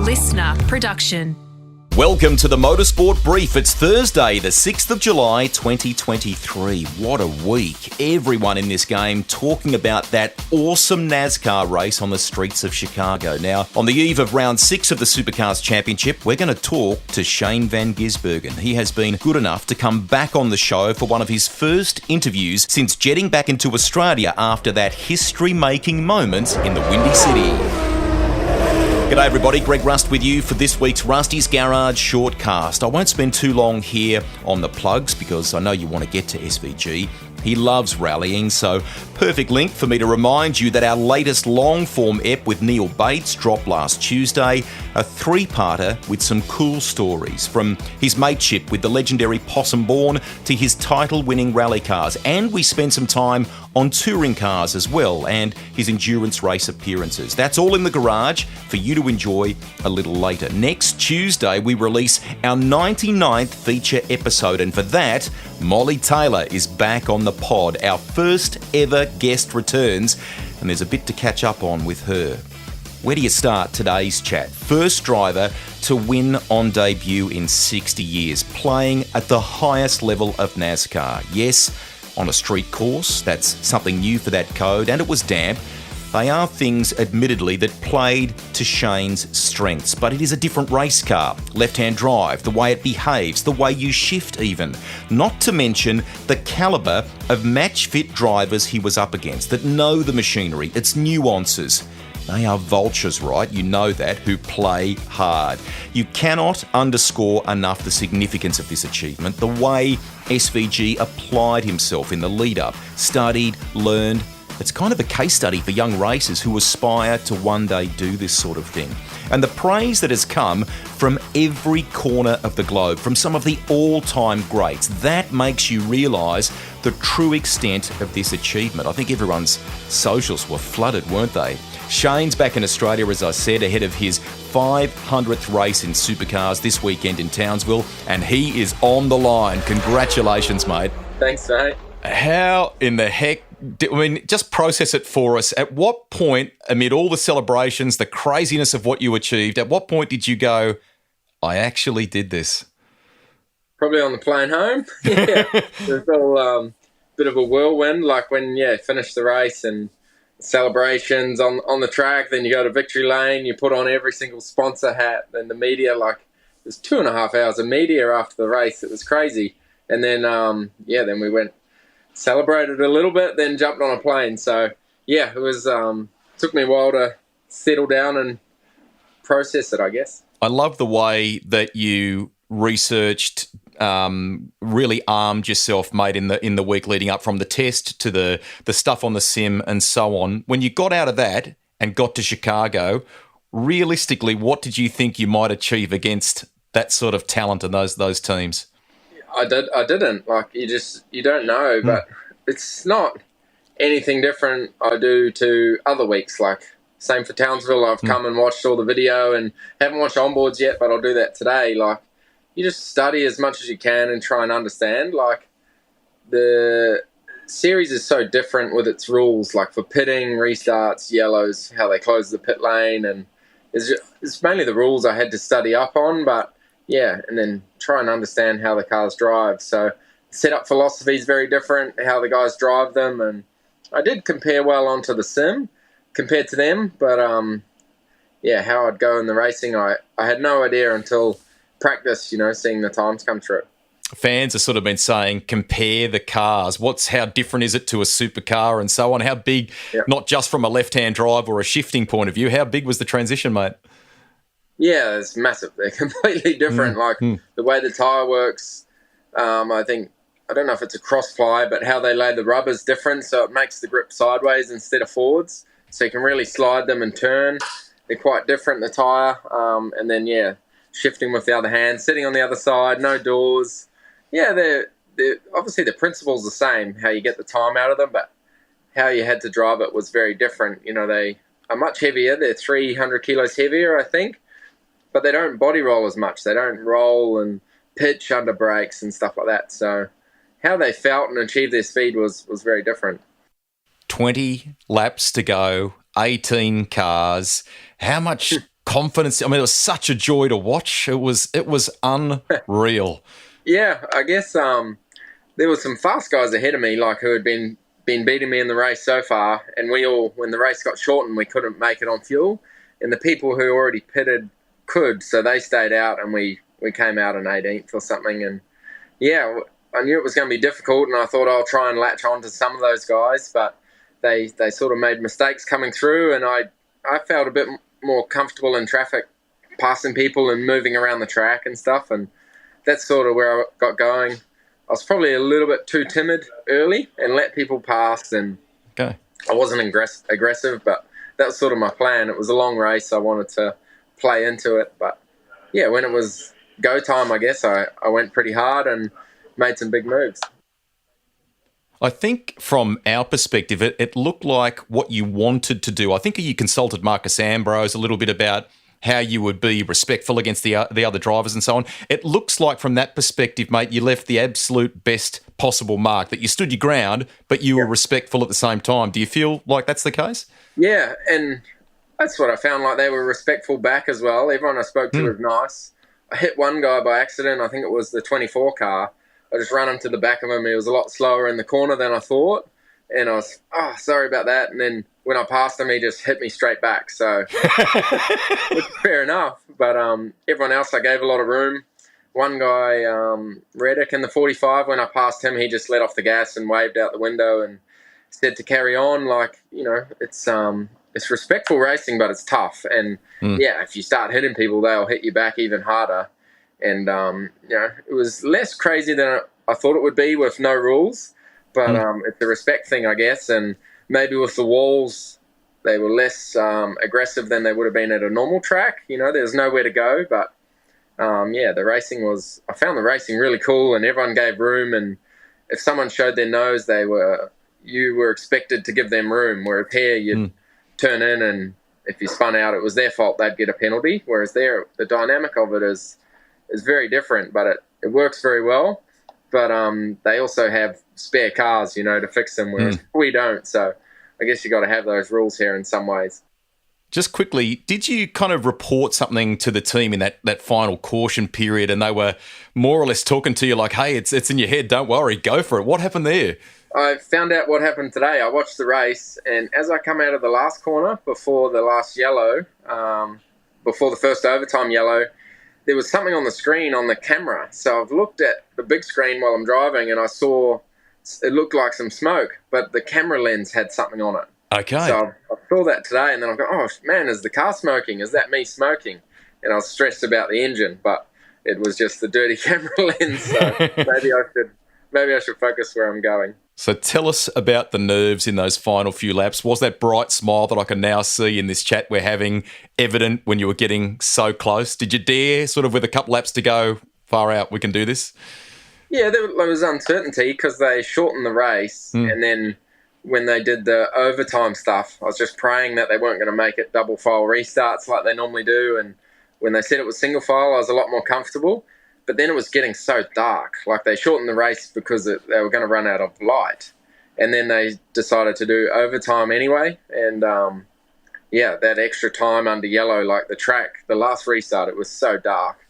listener production. Welcome to the Motorsport Brief. It's Thursday, the 6th of July, 2023. What a week. Everyone in this game talking about that awesome NASCAR race on the streets of Chicago. Now, on the eve of round 6 of the Supercars Championship, we're going to talk to Shane van Gisbergen. He has been good enough to come back on the show for one of his first interviews since jetting back into Australia after that history-making moment in the Windy City. G'day everybody, Greg Rust with you for this week's Rusty's Garage Shortcast. I won't spend too long here on the plugs because I know you want to get to SVG. He loves rallying, so perfect link for me to remind you that our latest long-form ep with Neil Bates dropped last Tuesday, a three-parter with some cool stories, from his mateship with the legendary Possum Born to his title-winning rally cars, and we spent some time on touring cars as well, and his endurance race appearances. That's all in the garage for you to enjoy a little later. Next Tuesday, we release our 99th feature episode, and for that, Molly Taylor is back on the pod. Our first ever guest returns, and there's a bit to catch up on with her. Where do you start today's chat? First driver to win on debut in 60 years, playing at the highest level of NASCAR. Yes, on a street course, that's something new for that code, and it was damp. They are things, admittedly, that played to Shane's strengths, but it is a different race car. Left-hand drive, the way it behaves, the way you shift even. Not to mention the calibre of match-fit drivers he was up against that know the machinery, its nuances. They are vultures, right? You know that, who play hard. You cannot underscore enough the significance of this achievement, the way SVG applied himself in the lead-up, studied, learned. It's kind of a case study for young racers who aspire to one day do this sort of thing. And the praise that has come from every corner of the globe, from some of the all-time greats, that makes you realise the true extent of this achievement. I think everyone's socials were flooded, weren't they? Shane's back in Australia, as I said, ahead of his 500th race in Supercars this weekend in Townsville, and he is on the line. Congratulations, mate. Thanks, mate. How in the heck... just process it for us. At what point, amid all the celebrations, the craziness of what you achieved, at what point did you go, I actually did this? Probably on the plane home. Yeah, it was all bit of a whirlwind, like when, finished the race and celebrations on the track, then you go to victory lane, you put on every single sponsor hat, and the media, it was 2.5 hours of media after the race. It was crazy. And then, then we went, celebrated a little bit, then jumped on a plane. So it was took me a while to settle down and process it, I guess. I love the way that you researched, really armed yourself, mate, in the week leading up, from the test to the stuff on the sim and so on. When you got out of that and got to Chicago, realistically, what did you think you might achieve against that sort of talent and those teams? I didn't. You don't know, but it's not anything different I do to other weeks. Same for Townsville. I've come and watched all the video and haven't watched onboards yet, but I'll do that today. You just study as much as you can and try and understand. The series is so different with its rules, for pitting, restarts, yellows, how they close the pit lane, and it's mainly the rules I had to study up on, but and then try and understand how the cars drive. So setup philosophy is very different, how the guys drive them, and I did compare well onto the sim compared to them, but how I'd go in the racing, I had no idea until practice, seeing the times come true. Fans have sort of been saying, compare the cars. How different is it to a supercar and so on? How big, not just from a left-hand drive or a shifting point of view, how big was the transition, mate? Yeah, it's massive. They're completely different. The way the tyre works, I don't know if it's a cross-ply, but how they lay the rubber is different, so it makes the grip sideways instead of forwards, so you can really slide them and turn. They're quite different, the tyre. And then, shifting with the other hand, sitting on the other side, no doors. Yeah, they're obviously the principle's the same, how you get the time out of them, but how you had to drive it was very different. They are much heavier. They're 300 kilos heavier, I think. But they don't body roll as much. They don't roll and pitch under brakes and stuff like that. So how they felt and achieved their speed was very different. 20 laps to go, 18 cars. How much confidence. I mean, it was such a joy to watch. It was unreal. Yeah, I guess there were some fast guys ahead of me, like who had been beating me in the race so far, and we all, when the race got shortened, we couldn't make it on fuel, and the people who already pitted could, so they stayed out, and we came out in 18th or something, and yeah, I knew it was going to be difficult, and I thought I'll try and latch on to some of those guys, but they sort of made mistakes coming through, and I felt a bit more comfortable in traffic, passing people and moving around the track and stuff, and that's sort of where I got going. I was probably a little bit too timid early and let people pass, and I wasn't aggressive, but that was sort of my plan. It was a long race. I wanted to play into it, but yeah, when it was go time, I guess I went pretty hard and made some big moves. I think from our perspective, it looked like what you wanted to do. I think you consulted Marcus Ambrose a little bit about how you would be respectful against the other drivers and so on. It looks like from that perspective, mate, you left the absolute best possible mark, that you stood your ground, but you were respectful at the same time. Do you feel like that's the case? Yeah, and that's what I found, like they were respectful back as well. Everyone I spoke to was nice. I hit one guy by accident. I think it was the 24 car. I just ran into the back of him. He was a lot slower in the corner than I thought. And I was, sorry about that. And then when I passed him, he just hit me straight back. So, which is fair enough. But everyone else, I gave a lot of room. One guy, Reddick in the 45, when I passed him, he just let off the gas and waved out the window and said to carry on. Like, you know, it's respectful racing, but it's tough. And, yeah, if you start hitting people, they'll hit you back even harder. And, you know, it was less crazy than I thought it would be with no rules. But it's a respect thing, I guess. And maybe with the walls, they were less aggressive than they would have been at a normal track. You know, there's nowhere to go. But, yeah, I found the racing really cool, and everyone gave room. And if someone showed their nose, you were expected to give them room. Whereas here, you'd turn in, and if you spun out, it was their fault. They'd get a penalty. Whereas there, the dynamic of it is very different, but it works very well. But they also have spare cars, you know, to fix them, whereas we don't. So I guess you got to have those rules here in some ways. Just quickly, did you kind of report something to the team in that final caution period, and they were more or less talking to you like, hey, it's in your head, don't worry, go for it? What happened there? I found out what happened today. I watched the race, and as I come out of the last corner before the last yellow, before the first overtime yellow, there was something on the screen on the camera. So I've looked at the big screen while I'm driving, and I saw it looked like some smoke, but the camera lens had something on it. Okay. So I saw that today, and then I go, oh, man, is the car smoking? Is that me smoking? And I was stressed about the engine, but it was just the dirty camera lens. So maybe I should focus where I'm going. So tell us about the nerves in those final few laps. Was that bright smile that I can now see in this chat we're having evident when you were getting so close? Did you dare, sort of with a couple laps to go, far out, we can do this? Yeah, there was uncertainty because they shortened the race, and then when they did the overtime stuff, I was just praying that they weren't going to make it double file restarts like they normally do, and when they said it was single file, I was a lot more comfortable. But then it was getting so dark. Like, they shortened the race because they were going to run out of light. And then they decided to do overtime anyway. And, yeah, that extra time under yellow, like the track, the last restart, it was so dark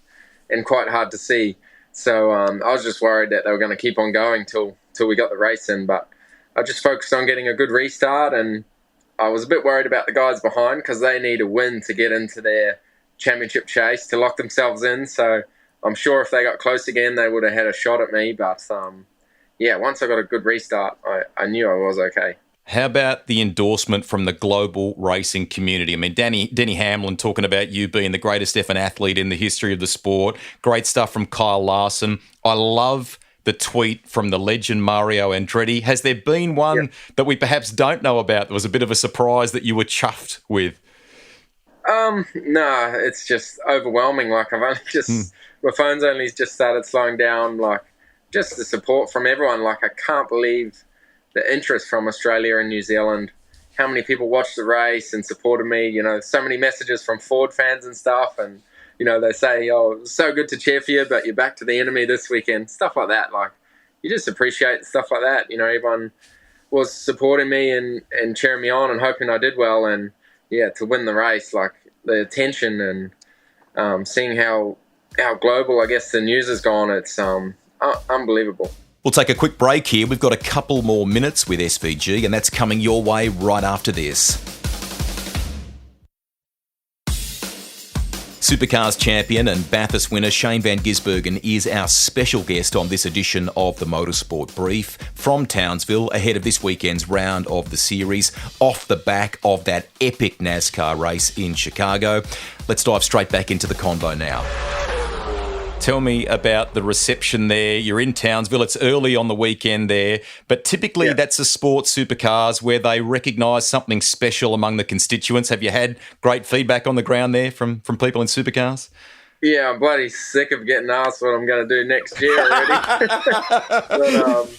and quite hard to see. So I was just worried that they were going to keep on going till we got the race in. But I just focused on getting a good restart. And I was a bit worried about the guys behind because they need a win to get into their championship chase to lock themselves in. So I'm sure if they got close again, they would have had a shot at me. But, yeah, once I got a good restart, I knew I was okay. How about the endorsement from the global racing community? I mean, Denny Hamlin talking about you being the greatest F1 athlete in the history of the sport. Great stuff from Kyle Larson. I love the tweet from the legend Mario Andretti. Has there been one that we perhaps don't know about that was a bit of a surprise that you were chuffed with? No, it's just overwhelming. Like, I've only just... My phone's only just started slowing down, like, just the support from everyone. Like, I can't believe the interest from Australia and New Zealand, how many people watched the race and supported me. You know, so many messages from Ford fans and stuff. And, you know, they say, oh, it was so good to cheer for you, but you're back to the enemy this weekend. Stuff like that. Like, you just appreciate stuff like that. You know, everyone was supporting me and cheering me on and hoping I did well. And to win the race, like the attention and seeing how global, I guess, the news has gone. It's unbelievable. We'll take a quick break here. We've got a couple more minutes with SVG, and that's coming your way right after this. Supercars champion and Bathurst winner Shane van Gisbergen is our special guest on this edition of the Motorsport Brief from Townsville ahead of this weekend's round of the series off the back of that epic NASCAR race in Chicago. Let's dive straight back into the convo now. Tell me about the reception there. You're in Townsville. It's early on the weekend there, but typically that's a sport, Supercars, where they recognise something special among the constituents. Have you had great feedback on the ground there from people in Supercars? Yeah, I'm bloody sick of getting asked what I'm going to do next year already. But,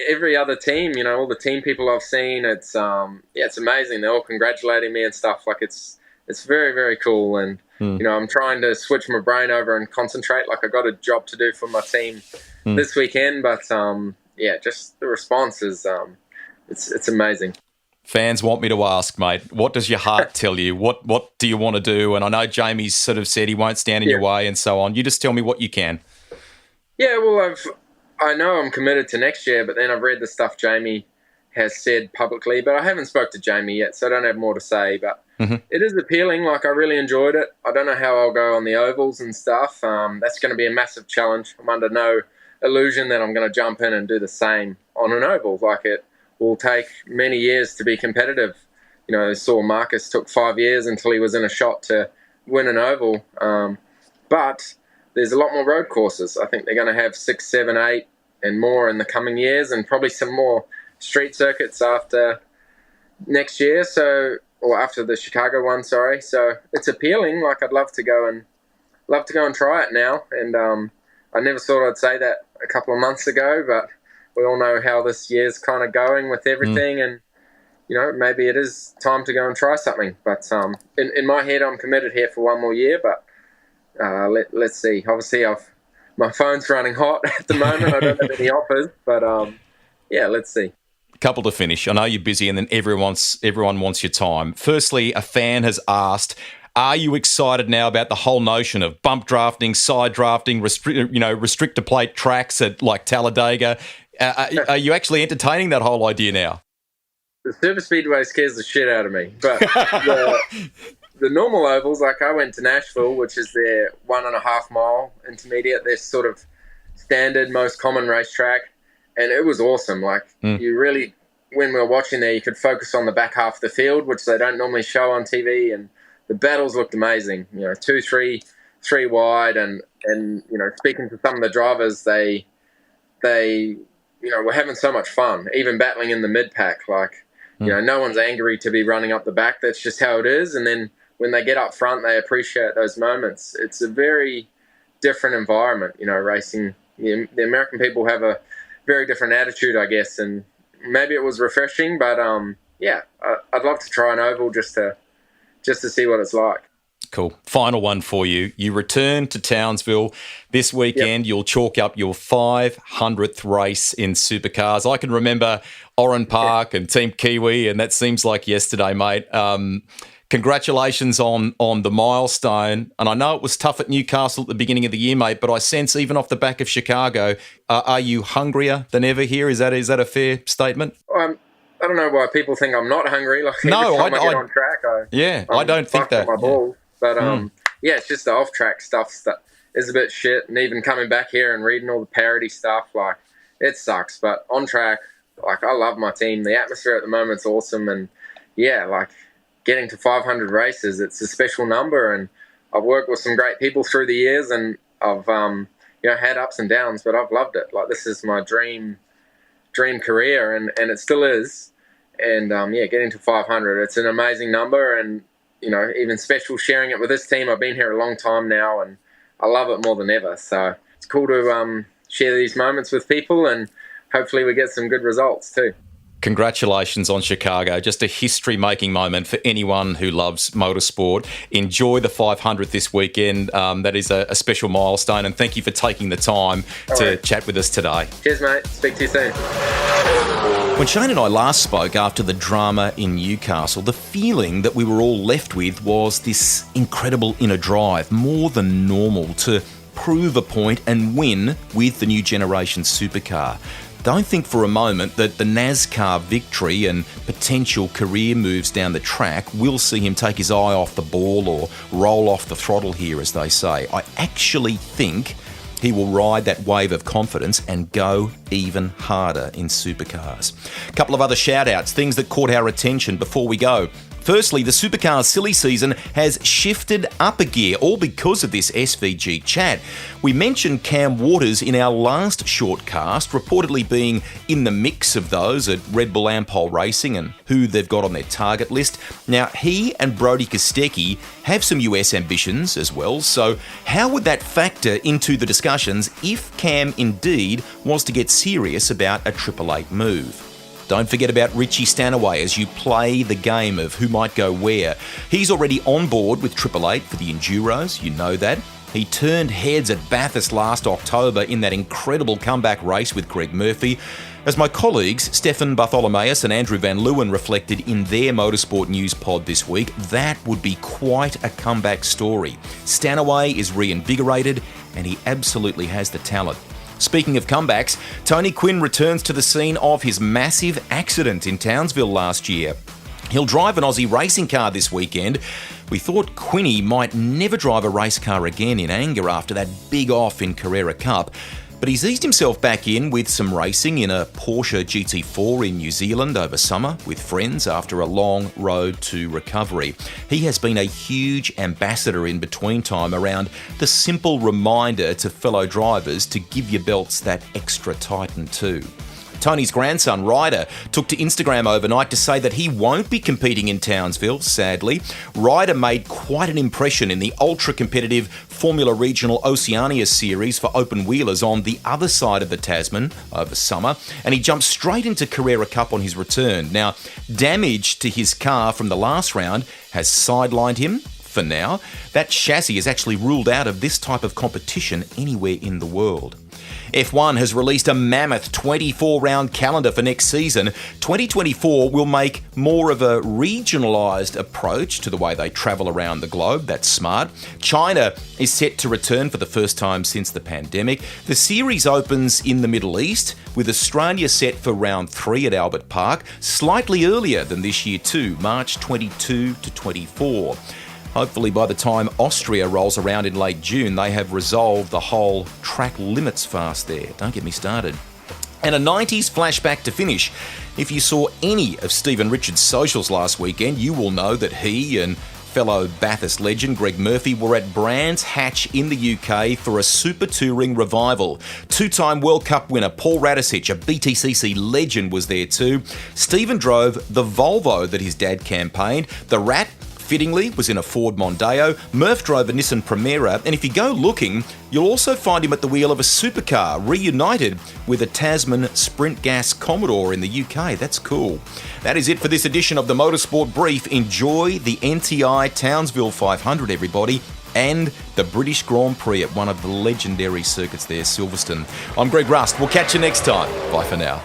every other team, all the team people I've seen, it's amazing. They're all congratulating me and stuff. Like it's very, very cool. And I'm trying to switch my brain over and concentrate. Like I got a job to do for my team this weekend, but just the response is it's amazing. Fans want me to ask, mate, what does your heart tell you? What do you want to do? And I know Jamie's sort of said he won't stand in your way and so on. You just tell me what you can. Yeah, well, I know I'm committed to next year, but then I've read the stuff Jamie has said publicly, but I haven't spoke to Jamie yet, so I don't have more to say, but it is appealing. Like, I really enjoyed it. I don't know how I'll go on the ovals and stuff. That's going to be a massive challenge. I'm under no illusion that I'm going to jump in and do the same on an oval. Like, it will take many years to be competitive. I saw Marcus took 5 years until he was in a shot to win an oval. But there's a lot more road courses. I think they're going to have 6, 7, 8 and more in the coming years, and probably some more street circuits after next year. Or after the Chicago one, sorry. So it's appealing. Like, I'd love to go and try it now. And I never thought I'd say that a couple of months ago, but we all know how this year's kind of going with everything. And, maybe it is time to go and try something. But in my head, I'm committed here for one more year, but let's see. Obviously, my phone's running hot at the moment. I don't have any offers, but let's see. Couple to finish. I know you're busy, and then everyone wants your time. Firstly, a fan has asked, are you excited now about the whole notion of bump drafting, side drafting, restrictor plate tracks at like Talladega? Are you actually entertaining that whole idea now? The super speedway scares the shit out of me, but the normal ovals, like I went to Nashville, which is their 1.5 mile intermediate, their sort of standard, most common racetrack. And it was awesome. Like, you really, when we were watching there, you could focus on the back half of the field, which they don't normally show on TV. And the battles looked amazing. 2, 3 wide. And speaking to some of the drivers, they were having so much fun, even battling in the mid-pack. Like, no one's angry to be running up the back. That's just how it is. And then when they get up front, they appreciate those moments. It's a very different environment, racing. The American people have a very different attitude, I guess, and maybe it was refreshing, but I'd love to try an oval just to see what it's like. Cool. Final one for you. You return to Townsville this weekend. Yep. You'll chalk up your 500th race in Supercars. I can remember Oran Park and Team Kiwi, and that seems like yesterday, mate. Congratulations on the milestone. And I know it was tough at Newcastle at the beginning of the year, mate, but I sense even off the back of Chicago, are you hungrier than ever here? Is that a fair statement? I don't know why people think I'm not hungry. Like, every time I get on track, I don't think that. My balls. But it's just the off-track stuff that is a bit shit. And even coming back here and reading all the parody stuff, like, it sucks. But on track, like, I love my team. The atmosphere at the moment's awesome. And, getting to 500 races, it's a special number, and I've worked with some great people through the years, and I've had ups and downs, but I've loved it. Like, this is my dream career, and it still is. And getting to 500, it's an amazing number, and even special sharing it with this team. I've been here a long time now, and I love it more than ever. So it's cool to share these moments with people, and hopefully we get some good results too. Congratulations on Chicago. Just a history-making moment for anyone who loves motorsport. Enjoy the 500th this weekend. That is a special milestone, and thank you for taking the time to chat with us today. Cheers, mate. Speak to you soon. When Shane and I last spoke after the drama in Newcastle, the feeling that we were all left with was this incredible inner drive, more than normal, to prove a point and win with the new generation supercar. Don't think for a moment that the NASCAR victory and potential career moves down the track will see him take his eye off the ball or roll off the throttle here, as they say. I actually think he will ride that wave of confidence and go even harder in supercars. A couple of other shout-outs, things that caught our attention before we go. Firstly, the Supercars silly season has shifted up a gear, all because of this SVG chat. We mentioned Cam Waters in our last shortcast, reportedly being in the mix of those at Red Bull Ampol Racing and who they've got on their target list. Now, he and Brody Kostecki have some US ambitions as well, so how would that factor into the discussions if Cam indeed was to get serious about a Triple Eight move? Don't forget about Richie Stanaway as you play the game of who might go where. He's already on board with Triple Eight for the Enduros, you know that. He turned heads at Bathurst last October in that incredible comeback race with Greg Murphy. As my colleagues Stefan Bartholomaeus and Andrew Van Leeuwen reflected in their Motorsport News pod this week, that would be quite a comeback story. Stanaway is reinvigorated and he absolutely has the talent. Speaking of comebacks, Tony Quinn returns to the scene of his massive accident in Townsville last year. He'll drive an Aussie racing car this weekend. We thought Quinny might never drive a race car again in anger after that big off in Carrera Cup. But he's eased himself back in with some racing in a Porsche GT4 in New Zealand over summer with friends after a long road to recovery. He has been a huge ambassador in between time around the simple reminder to fellow drivers to give your belts that extra tighten too. Tony's grandson, Ryder, took to Instagram overnight to say that he won't be competing in Townsville, sadly. Ryder made quite an impression in the ultra-competitive Formula Regional Oceania series for open wheelers on the other side of the Tasman over summer, and he jumped straight into Carrera Cup on his return. Now, damage to his car from the last round has sidelined him for now. That chassis is actually ruled out of this type of competition anywhere in the world. F1 has released a mammoth 24-round calendar for next season. 2024 will make more of a regionalised approach to the way they travel around the globe. That's smart. China is set to return for the first time since the pandemic. The series opens in the Middle East, with Australia set for round 3 at Albert Park, slightly earlier than this year too, March 22 to 24. Hopefully by the time Austria rolls around in late June, they have resolved the whole track limits fast there. Don't get me started. And a 90s flashback to finish. If you saw any of Stephen Richards' socials last weekend, you will know that he and fellow Bathurst legend Greg Murphy were at Brands Hatch in the UK for a Super Touring revival. Two-time World Cup winner Paul Radisich, a BTCC legend, was there too. Stephen drove the Volvo that his dad campaigned. The Rat, fittingly, was in a Ford Mondeo. Murph drove a Nissan Primera, and if you go looking, you'll also find him at the wheel of a supercar, reunited with a Tasman Sprint Gas Commodore in the UK. That's cool. That is it for this edition of the Motorsport Brief. Enjoy the NTI Townsville 500, everybody, and the British Grand Prix at one of the legendary circuits there, Silverstone. I'm Greg Rust. We'll catch you next time. Bye for now.